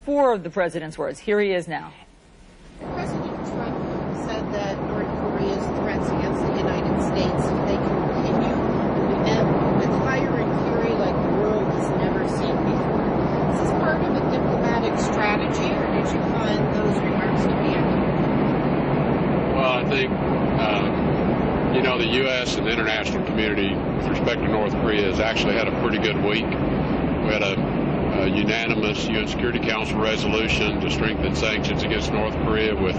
before the president's words. Here he is now. President Trump said that North Korea's threats against the United States, if they continue, will be met with fire and fury like the world has never seen before. Is this part of a diplomatic strategy, or did you find those remarks to be accurate? Well, I think, the U.S. and the international community with respect to North Korea has actually had a pretty good week. We had a unanimous UN Security Council resolution to strengthen sanctions against North Korea, with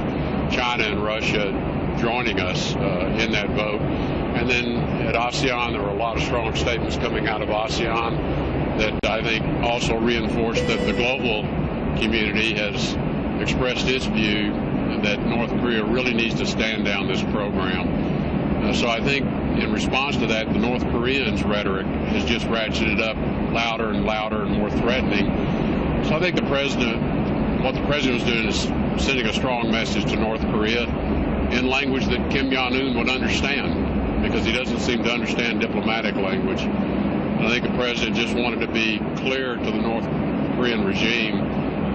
China and Russia joining us in that vote. And then at ASEAN, there were a lot of strong statements coming out of ASEAN that I think also reinforced that the global community has expressed its view that North Korea really needs to stand down this program. So I think in response to that, the North Koreans' rhetoric has just ratcheted up louder and louder and more threatening. So I think what the president was doing is sending a strong message to North Korea in language that Kim Jong-un would understand, because he doesn't seem to understand diplomatic language. And I think the president just wanted to be clear to the North Korean regime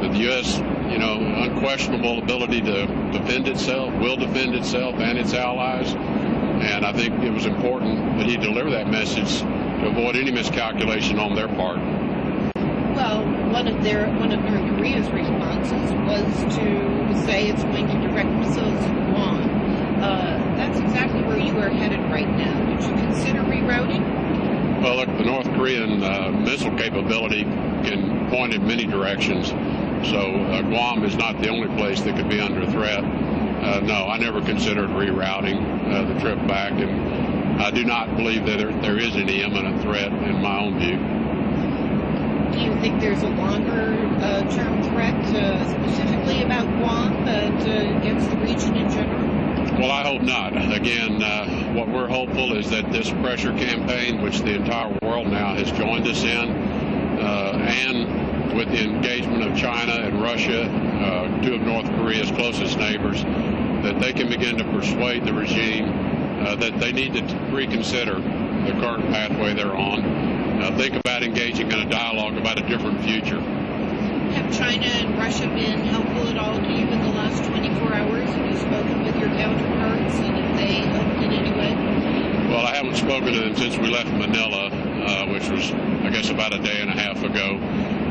that the U.S., unquestionable ability to defend itself, will defend itself and its allies. And I think it was important that he deliver that message to avoid any miscalculation on their part. Well, one of North Korea's responses was to say it's going to direct missiles at Guam. That's exactly where you are headed right now. Did you consider rerouting? Well, look, the North Korean missile capability can point in many directions. So Guam is not the only place that could be under threat. No, I never considered rerouting the trip back, and I do not believe that there is any imminent threat in my own view. Do you think there's a longer-term threat specifically about Guam, but against the region in general? Well, I hope not. Again, what we're hopeful is that this pressure campaign, which the entire world now has joined us in, and with the engagement of China and Russia, two of North Korea's closest neighbors, that they can begin to persuade the regime that they need to reconsider the current pathway they're on. Think about engaging in a dialogue about a different future. Have China and Russia been helpful at all to you in the last 24 hours? Have you spoken with your counterparts, and have they helped in any way? Well, I haven't spoken to them since we left Manila, which was, I guess, about a day and a half ago.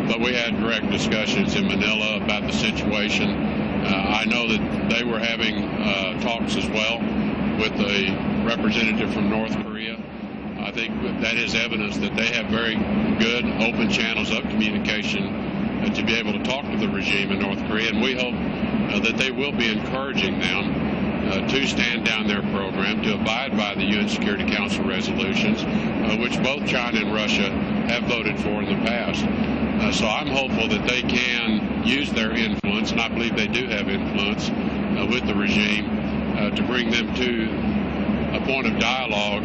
But we had direct discussions in Manila about the situation. I know that they were having talks as well with a representative from North Korea. I think that is evidence that they have very good, open channels of communication to be able to talk to the regime in North Korea. And we hope that they will be encouraging them to stand down their program, to abide by the UN Security Council resolutions, which both China and Russia have voted for in the past. So I'm hopeful that they can use their influence, and I believe they do have influence with the regime, to bring them to a point of dialogue,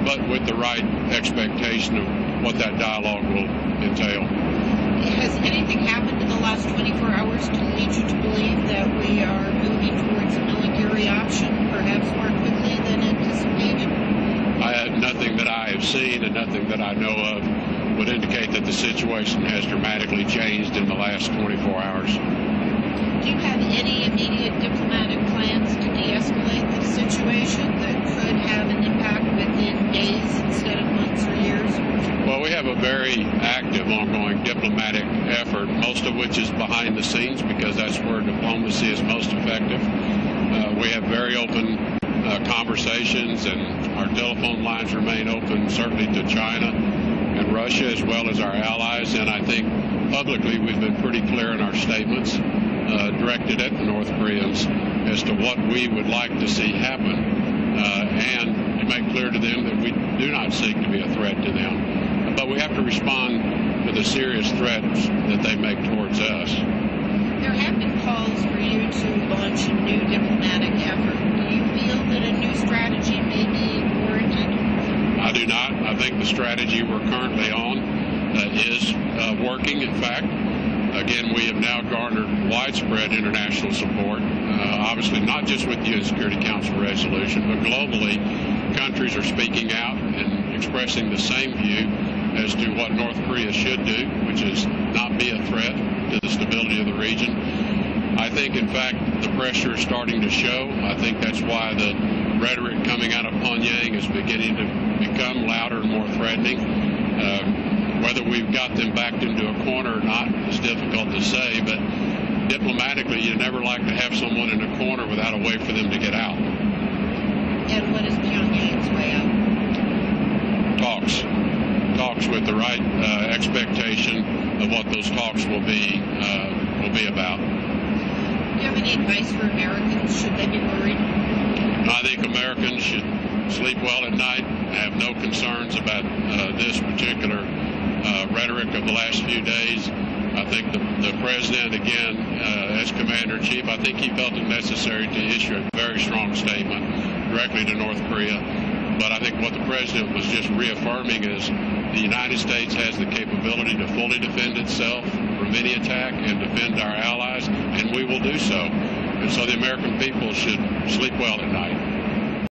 but with the right expectation of what that dialogue will entail. Has anything happened in the last 24 hours to lead you to believe that we are moving towards a military option, perhaps more quickly than anticipated? Nothing that I have seen and nothing that I know of would indicate that the situation has dramatically changed in the last 24 hours. Do you have any immediate diplomatic plans to de-escalate the situation that could have an impact within days instead of months or years? Well, we have a very active, ongoing diplomatic effort, most of which is behind the scenes, because that's where diplomacy is most effective. We have very open conversations, and our telephone lines remain open, certainly to China and Russia, as well as our allies. And I think publicly we've been pretty clear in our statements directed at the North Koreans as to what we would like to see happen, and to make clear to them that we do not seek to be a threat to them. But we have to respond to the serious threats that they make towards us. There have been calls for you to launch a new diplomatic effort. Do you feel that a new strategy may be warranted? I do not. I think the strategy we're currently on is working. In fact, again, we have now garnered widespread international support, obviously not just with the UN Security Council resolution, but globally, countries are speaking out and expressing the same view as to what North Korea should do, which is not be a threat. to the stability of the region. I think, in fact, the pressure is starting to show. I think that's why the rhetoric coming out of Pyongyang is beginning to become louder and more threatening. Whether we've got them backed into a corner or not is difficult to say, but diplomatically, you never like to have someone in a corner without a way for them to get out. And what is Pyongyang's way out? Talks with the right expectation of what those talks will be about. Do you have any advice for Americans? Should they be worried? I think Americans should sleep well at night, have no concerns about this particular rhetoric of the last few days. I think the president, again, as commander-in-chief, I think he felt it necessary to issue a very strong statement directly to North Korea. But I think what the president was just reaffirming is the United States has the capability to fully defend itself from any attack and defend our allies, and we will do so. And so the American people should sleep well at night.